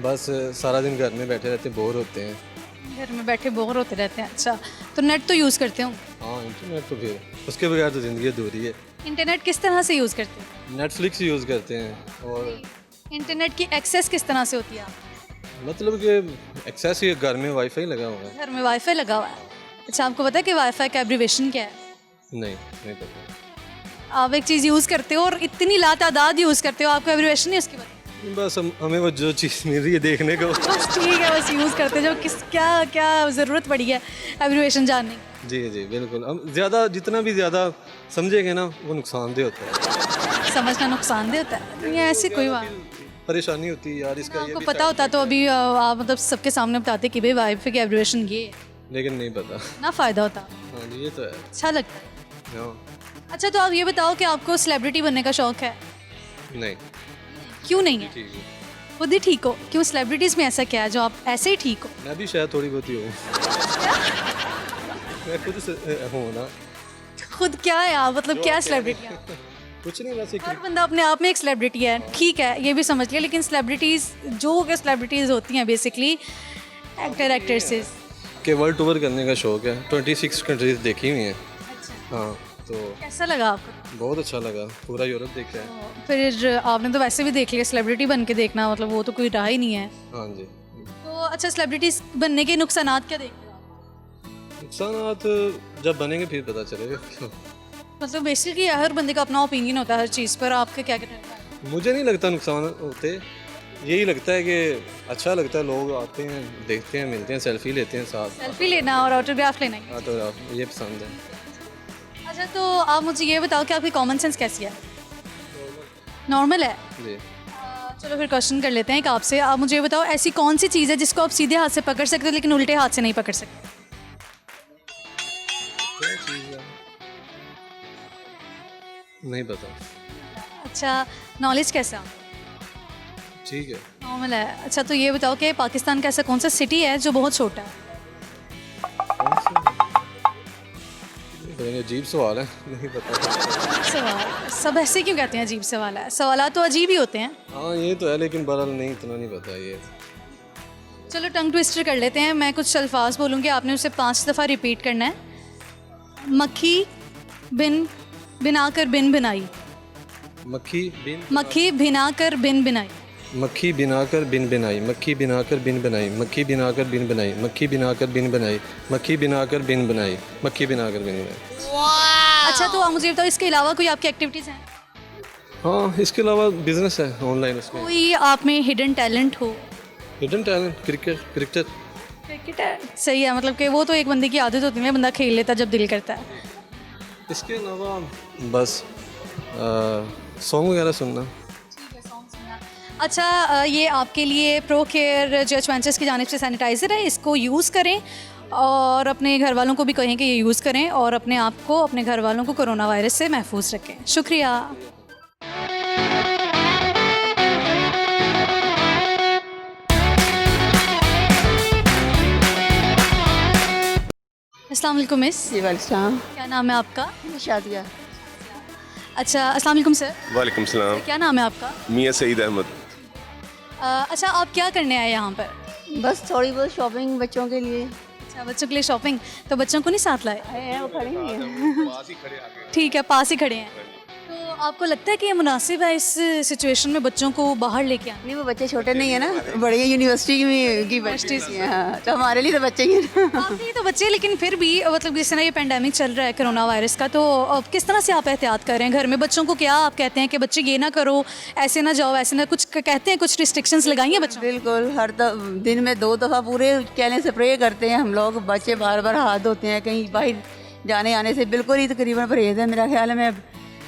G: बस सारा दिन घर में बैठे रहते बोर होते हैं।
A: घर में बैठे बोर होते रहते हैं। अच्छा, तो नेट तो यूज़ करते हो?
G: हाँ इंटरनेट तो फिर उसके बगैर तो ज़िंदगी अधूरी है।
A: इंटरनेट किस तरह से यूज़ करते हो?
G: नेटफ्लिक्स यूज़ करते हैं और
A: इंटरनेट की एक्सेस किस तरह से होती है आपको?
G: मतलब कि एक्सेस ही घर में वाईफाई लगा हुआ है।
A: घर में वाईफाई लगा हुआ है। अच्छा, आपको पता है कि वाईफाई का एब्रीवेशन क्या है?
G: नहीं पता।
A: आप एक चीज़ यूज़ करते हो और इतनी लातादाद यूज़ करते हो, आपको एब्रीवेशन नहीं उसकी पता?
G: बस हमें वो जो चीज़ मिल रही है देखने को।
A: बस ठीक है, बस यूज़ करते हो, जो किस क्या क्या ज़रूरत पड़ी है एब्रीवेशन जानने की।
G: जी बिल्कुल। हम ज़्यादा जितना भी ज़्यादा समझेंगे ना वो नुकसानदेह होता है।
A: समझना नुकसानदेह होता है, नहीं ऐसी कोई बात।
G: परेशानी होती है यार इसका। ये
A: आपको
G: भी
A: पता होता तो अभी आप मतलब सबके सामने बताते कि भाई वाईफाई की एब्रीवेशन ये है,
G: लेकिन नहीं पता।
A: ना फ़ायदा होता।
G: हाँ जी ये तो है।
A: अच्छा लगता है।
G: हाँ
A: अच्छा, तो आप ये बताओ कि आपको सेलिब्रिटी बनने का शौक है?
G: नहीं
A: क्यों नहीं है?
G: ठीक है।
A: खुद ही ठीक हो? क्यों, सेलिब्रिटीज़ में ऐसा क्या है जो आप ऐसे ही ठीक हो?
G: मैं भी शायद थोड़ी बहुत ही हूँ। मैं खुद से हूँ ना।
A: खुद क्या है आप, मतलब क्या सेलिब्रिटी है?
G: कुछ नहीं वैसे।
A: हर बंदा अपने आप में एक सेलिब्रिटी है, ठीक है, ये भी समझ लिया, लेकिन सेलिब्रिटीज़ जो कि सेलिब्रिटीज़ होती हैं बेसिकली एक्टर एक्ट्रेसेस।
G: के वर्ल्ड टूर करने का शौक है। 26 कंट्रीज देखी हुई हैं। हाँ तो
A: कैसा लगा आपको?
G: बहुत अच्छा लगा। पूरा यूरोप देखा है।
A: फिर आपने तो वैसे भी देख लिया, सेलिब्रिटी बन के देखना मतलब वो तो कोई राह ही नहीं है।
G: हाँ जी।
A: तो अच्छा, सेलिब्रिटीज़ बनने के नुकसानात क्या देखते हो आप?
G: नुकसानात जब बनेंगे फिर पता चलेगा।
A: मतलब बेसिकली हर बंदे का अपना ओपिनियन होता है हर चीज़ पर, आपका क्या कहना है?
G: मुझे नहीं लगता नुकसान होते। यही लगता है कि अच्छा लगता है, लोग आते हैं देखते हैं मिलते हैं सेल्फी लेते हैं साथ।
A: सेल्फी लेना और ऑटोग्राफ लेना ही।
G: हाँ तो ये पसंद है।
A: अच्छा, तो आप मुझे ये बताओ कि आपकी कॉमन सेंस कैसी है? नॉर्मल है।
G: जी
A: चलो फिर क्वेश्चन कर लेते हैं एक आपसे। आप मुझे ये बताओ, ऐसी कौन सी चीज़ है जिसको आप सीधे हाथ से पकड़ सकते हो लेकिन उल्टे हाथ से नहीं पकड़ सकते?
G: क्या चीज़ है नहीं पता।
A: अच्छा, नॉलेज कैसा?
G: ठीक है।
A: नॉर्मल है। अच्छा, तो ये बताओ कि पाकिस्तान का ऐसा कौन सा सिटी है जो बहुत छोटा है?
G: अजीब सवाल है, नहीं पता।
A: सवाल सब ऐसे क्यों कहते हैं अजीब सवाल है? सवाल तो अजीब ही होते हैं।
G: हाँ ये तो है, लेकिन बहरहाल नहीं इतना नहीं पता ये।
A: चलो टंग ट्विस्टर कर लेते हैं। मैं कुछ अल्फाज बोलूँगी, आपने उसे 5 दफ़ा रिपीट करना है। मक्खी बिन बिनाकर बिन बिनाई।
G: मक्खी बिन
A: मक्खी भिनाकर बिन बिनाई।
G: मक्खी बिनाकर बिन बनाई। मक्खी बिनाकर बिन बनाई। मक्खी बिनाकर बिन बनाई। मक्खी बिनाकर बिन बनाई। मक्खी बिनाकर बिन बनाई। मक्खी बिनाकर बिन बनाई।
A: अच्छा, तो आप मुझे बताओ इसके अलावा कोई आपकी एक्टिविटीज़ हैं?
G: हाँ इसके अलावा बिजनेस है ऑनलाइन, उसमें
A: कोई आप में हिडन टैलेंट हो?
G: Hidden talent cricket.
A: क्रिकेटर सही है, मतलब कि वो तो एक बंदे की आदत होती है, बंदा खेल लेता जब दिल करता है।
G: इसके अलावा बस सॉन्ग वगैरह सुनना।
A: अच्छा, ये आपके लिए प्रो केयर जज वेंचर्स की जानिब से सैनिटाइज़र है, इसको यूज़ करें और अपने घर वालों को भी कहें कि ये यूज़ करें और अपने आप को, अपने घर वालों को कोरोना वायरस से महफूज रखें। शुक्रिया। अस्सलाम वालेकुम मिस।
H: जी वालेकुम।
A: क्या नाम है आपका?
H: शादिया।
A: अच्छा, अस्सलाम वालेकुम सर।
I: वालेकुम सलाम।
A: क्या नाम है आपका?
I: मियाँ सईद अहमद।
A: अच्छा, आप क्या करने आए यहाँ पर?
H: बस थोड़ी बहुत शॉपिंग बच्चों के लिए।
A: अच्छा, बच्चों के लिए शॉपिंग, तो बच्चों को नहीं साथ लाए?
H: आए हैं, वो खड़े ही हैं।
A: ठीक है, पास ही खड़े हैं। तो आपको लगता है कि ये मुनासिब है इस सिचुएशन में बच्चों को बाहर लेके आना?
H: नहीं वो बच्चे छोटे नहीं है ना, बड़े यूनिवर्सिटी में की बच्चे हैं। हाँ तो हमारे लिए तो बच्चे ही हैं।
A: आपके लिए तो बच्चे, लेकिन फिर भी मतलब जिस तरह ये पेंडेमिक चल रहा है कोरोना वायरस का, तो अब किस तरह से आप एहतियात कर रहे हैं घर में? बच्चों को क्या आप कहते हैं कि बच्चे ये ना करो, ऐसे ना जाओ, ऐसे ना, कुछ कहते हैं, कुछ रिस्ट्रिक्शंस लगाई हैं बच्चों?
H: बिल्कुल, हर दिन में 2 दफ़ा पूरे कहने स्प्रे करते हैं हम लोग। बच्चे बार बार हाथ धोते हैं, कहीं बाहर जाने आने से बिल्कुल ही तकरीबन परहेज है। मेरा ख्याल है मैं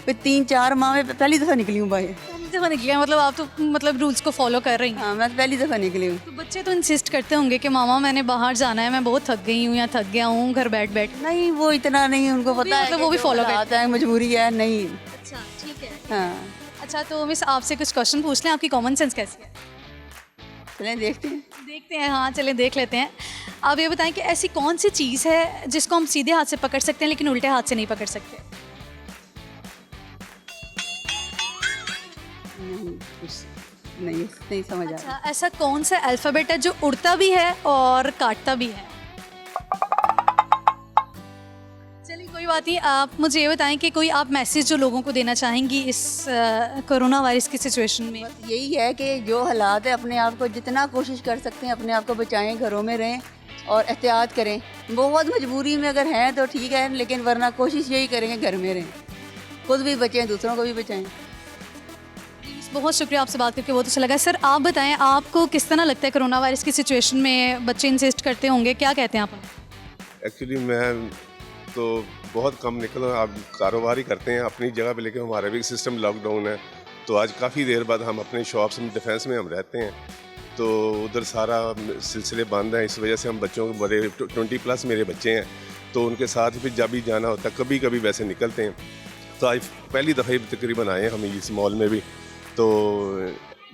H: 3-4 माह में पहली दफ़ा निकली हूँ बाहर।
A: पहली दफ़ा निकली है, मतलब आप तो मतलब रूल्स को फॉलो कर रही हैं।
H: हाँ मैं पहली दफ़ा निकली हूँ।
A: तो बच्चे तो इंसिस्ट करते होंगे कि मामा मैंने बाहर जाना है, मैं बहुत थक गई हूँ या थक गया हूँ घर बैठ बैठ।
H: नहीं वो इतना नहीं, उनको पता है
A: मतलब
H: कि
A: वो भी
H: जो
A: follow
H: हालात है, मजबूरी है नहीं।
A: अच्छा, ठीक है।
H: हाँ
A: अच्छा, तो मिस आपसे कुछ क्वेश्चन पूछ लें, आपकी कॉमन सेंस कैसी है?
H: चलें देखते हैं।
A: देखते हैं, हाँ चलें देख लेते हैं। आप ये बताएं कि ऐसी कौन सी चीज़ है जिसको हम सीधे हाथ से पकड़ सकते हैं लेकिन उल्टे हाथ से नहीं पकड़ सकते?
H: नहीं समझ आ रहा।
A: अच्छा, ऐसा कौन सा अल्फ़ाबेट है जो उड़ता भी है और काटता भी है? चलिए कोई बात नहीं, आप मुझे ये बताएं कि कोई आप मैसेज जो लोगों को देना चाहेंगी इस कोरोना वायरस की सिचुएशन में?
H: यही है कि जो हालात है अपने आप को जितना कोशिश कर सकते हैं अपने आप को बचाएं, घरों में रहें और एहतियात करें। बहुत मजबूरी में अगर हैं तो ठीक है, लेकिन वरना कोशिश यही करेंगे घर में रहें, खुद भी बचें दूसरों को भी बचाएं।
A: बहुत शुक्रिया, आपसे बात करके बहुत अच्छा लगा। सर आप बताएं, आपको किस तरह लगता है कोरोना वायरस की सिचुएशन में बच्चे इंसिस्ट करते होंगे, क्या कहते हैं आप उन्हें?
I: एक्चुअली मैं तो बहुत कम निकल, आप कारोबार ही करते हैं अपनी जगह पे, लेकिन हमारा भी सिस्टम लॉकडाउन है। तो आज काफ़ी देर बाद हम अपने शॉप्स में डिफेंस में हम रहते हैं, तो उधर सारा सिलसिले बंद हैं। इस वजह से हम बच्चों को, बड़े 20+ मेरे बच्चे हैं, तो उनके साथ फिर जब भी जाना होता है, कभी कभी वैसे निकलते हैं। तो आज पहली दफ़ा तकरीबन आए हैं हम इस मॉल में भी। तो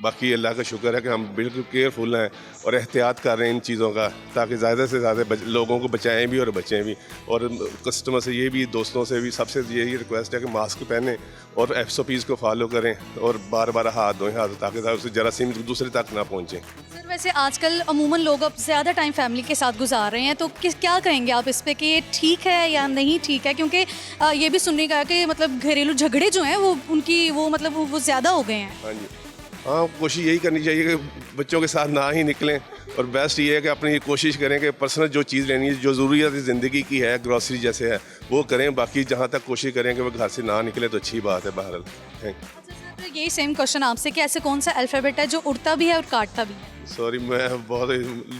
I: बाकी अल्लाह का शुक्र है कि हम बिल्कुल केयरफुल हैं और एहतियात कर रहे हैं इन चीज़ों का, ताकि ज़्यादा से ज़्यादा लोगों को बचाएं भी और बचें भी। और कस्टमर से ये भी, दोस्तों से भी, सबसे यही रिक्वेस्ट है कि मास्क पहनें और SOPs को फॉलो करें और बार बार हाथ धोएं, हाथ ताकि उससे जरासीम दूसरे तक ना पहुँचें।
A: सर वैसे आजकल अमूमन लोग अब ज़्यादा टाइम फैमिली के साथ गुजार रहे हैं, तो क्या कहेंगे आप इस पे कि ये ठीक है या नहीं ठीक है? क्योंकि ये भी सुनने का कि मतलब घरेलू झगड़े जो हैं वो उनकी वो ज़्यादा हो गए हैं।
I: हाँ जी, हाँ, कोशिश यही करनी चाहिए कि बच्चों के साथ ना ही निकलें, और बेस्ट ये है कि अपनी कोशिश करें कि पर्सनल जो चीज़ लेनी है, जो ज़रूरियात ज़िंदगी की है, ग्रॉसरी जैसे है, वो करें। बाकी जहाँ तक कोशिश करें कि वो घर से ना निकले तो अच्छी बात है। बहरहाल
A: अच्छा सर, यही सेम क्वेश्चन आपसे कि ऐसे कौन सा अल्फ़ाबेट है जो उड़ता भी है और काटता भी है?
I: सॉरी, मैं बहुत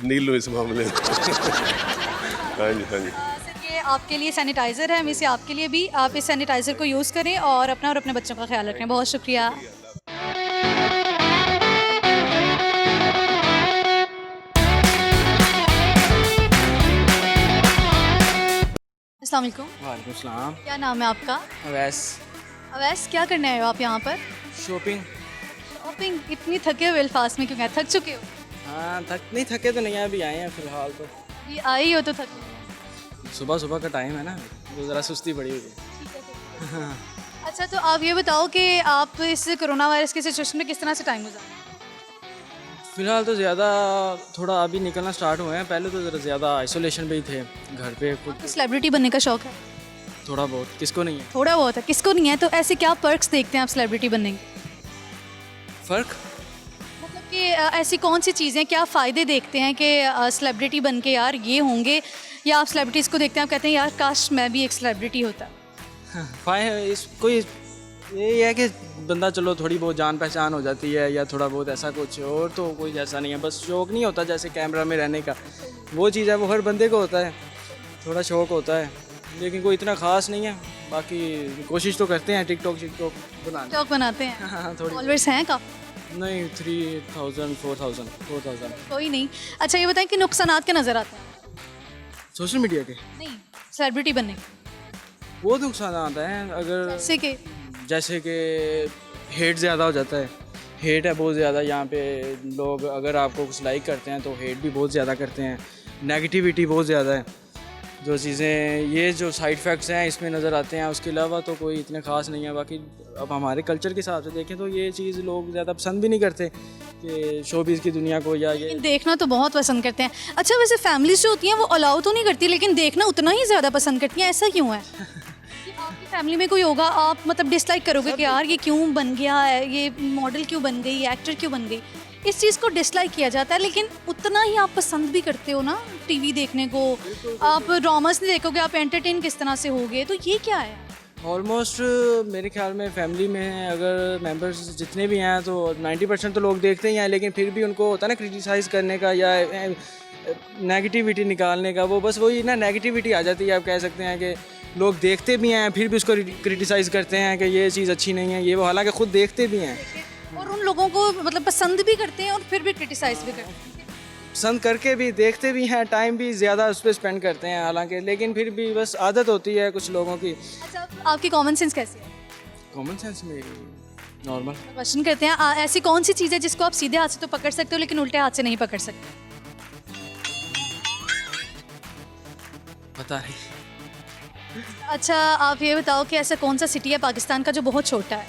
I: नील हूँ इस मामले में। हाँ जी, हाँ जी।
A: सर ये आपके लिए सैनिटाइज़र है, हमें से आपके लिए भी, आप इस सैनिटाइज़र को यूज़ करें और अपना और अपने बच्चों का ख्याल रखें। बहुत शुक्रिया। अस्सलाम वालेकुम।
E: वालेकुम सलाम।
A: क्या नाम है आपका?
E: अवैस।
A: अवैस, क्या करने आए हो आप यहाँ पर?
E: शॉपिंग।
A: शॉपिंग? इतनी थके हुए अल्फाज में क्यों गए, थक चुके हो?
E: हाँ थके तो नहीं हैं, अभी आए हैं फ़िलहाल तो।
A: ये आए ही हो तो थक।
E: सुबह का टाइम है ना, तो ज़रा सुस्ती पड़ी हुई है।
A: अच्छा, तो आप ये बताओ कि आप इस कोरोना वायरस की सिचुएशन में किस तरह से टाइम गुजारें?
E: फ़िलहाल तो ज़्यादा थोड़ा अभी निकलना स्टार्ट हुए हैं, पहले तो ज़रा ज़्यादा आइसोलेशन में ही थे घर पे। खुद
A: सेलिब्रिटी बनने का शौक है?
E: थोड़ा बहुत, किसको नहीं है?
A: थोड़ा बहुत है, किसको नहीं है? तो ऐसे क्या पर्क्स देखते हैं आप सेलिब्रिटी बनने के?
E: फ़र्क
A: मतलब कि ऐसी कौन सी चीज़ें, क्या फ़ायदे देखते हैं कि सेलिब्रिटी बन के यार ये होंगे, या आप सेलिब्रिटीज़ को देखते हैं आप कहते हैं यार काश मैं भी एक सेलिब्रिटी होता?
E: कोई यही है कि बंदा चलो थोड़ी बहुत जान पहचान हो जाती है, या थोड़ा बहुत ऐसा कुछ, और तो कोई ऐसा नहीं है। बस शौक़ नहीं होता जैसे कैमरा में रहने का, वो चीज़ है, वो हर बंदे को होता है, थोड़ा शौक़ होता है, लेकिन कोई इतना ख़ास नहीं है। बाकी कोशिश तो करते हैं टिकटॉक
A: बनाते हैं।
E: हाँ थोड़ी।
A: फॉलोअर्स हैं का?
E: नहीं, 3000 4000।
A: कोई नहीं। अच्छा ये बताएं कि नुकसानात के नज़र आते हैं
E: सोशल मीडिया के?
A: नहीं, सेलिब्रिटी बनने के।
E: वो नुकसान आता है अगर
A: जैसे कि
E: हेट ज़्यादा हो जाता है। हेट है बहुत ज़्यादा यहाँ पे, लोग अगर आपको कुछ लाइक करते हैं तो हेट भी बहुत ज़्यादा करते हैं, नेगेटिविटी बहुत ज़्यादा है। जो चीज़ें, ये जो साइड इफ़ेक्ट्स हैं इसमें नज़र आते हैं, उसके अलावा तो कोई इतने ख़ास नहीं है। बाकी अब हमारे कल्चर के हिसाब से देखें तो ये चीज़ लोग ज़्यादा पसंद भी नहीं करते कि शोबिज़ की दुनिया को, या ये
A: देखना तो बहुत पसंद करते हैं। अच्छा वैसे फैमिलीज जो होती हैं वो अलाउ तो नहीं करती, लेकिन देखना उतना ही ज़्यादा पसंद करती हैं, ऐसा क्यों है? कि आपकी फैमिली में कोई होगा, आप मतलब डिसलाइक करोगे कि यार ये क्यों बन गया है, ये मॉडल क्यों बन गई, एक्टर क्यों बन गई, इस चीज़ को डिसलाइक किया जाता है, लेकिन उतना ही आप पसंद भी करते हो ना टीवी देखने को। आप ड्रामास नहीं देखोगे, आप एंटरटेन किस तरह से होगे, तो ये क्या है?
E: ऑलमोस्ट मेरे ख्याल में फैमिली में अगर मेंबर्स जितने भी हैं तो 90% तो लोग देखते ही हैं, लेकिन फिर भी उनको होता है ना क्रिटिसाइज़ करने का या नेगेटिविटी निकालने का। वो बस वही ना नेगेटिविटी आ जाती है। आप कह सकते हैं कि लोग देखते भी हैं फिर भी उसको क्रिटिसाइज़ करते हैं कि ये चीज़ अच्छी नहीं है, ये वो, हालांकि खुद देखते भी हैं
A: और उन लोगों को मतलब पसंद भी करते हैं और फिर भी क्रिटिसाइज़ भी करते हैं।
E: पसंद करके भी देखते भी हैं, टाइम भी ज़्यादा उस पर स्पेंड करते हैं हालांकि, लेकिन फिर भी बस आदत होती है कुछ लोगों की।
A: अच्छा आपकी कॉमन सेंस कैसी है?
E: कॉमन सेंस मेरी नॉर्मल।
A: क्वेश्चन करते हैं, ऐसी कौन सी चीज़ है जिसको आप सीधे हाथ से तो पकड़ सकते हो लेकिन उल्टे हाथ से नहीं पकड़ सकते?
E: पता नहीं।
A: अच्छा आप ये बताओ कि ऐसा कौन सा सिटी है पाकिस्तान का जो बहुत छोटा है?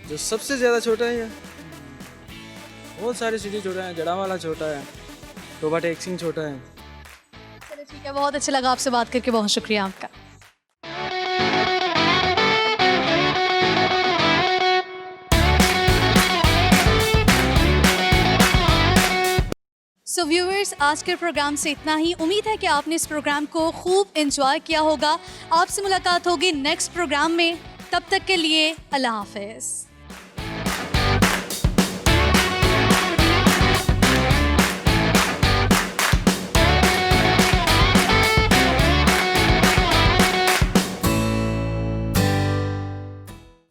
E: जो सबसे ज़्यादा छोटा है या बहुत सारी सिटी छोटा है, जड़ावाला छोटा है, टोबा टेक सिंह छोटा है।
A: चलो ठीक है, बहुत अच्छा लगा आपसे बात करके, बहुत शुक्रिया आपका। सो व्यूअर्स, आज के प्रोग्राम से इतना ही। उम्मीद है कि आपने इस प्रोग्राम को खूब एंजॉय किया होगा। आपसे मुलाकात होगी नेक्स्ट प्रोग्राम में, तब तक के लिए अल्लाह हाफिज़।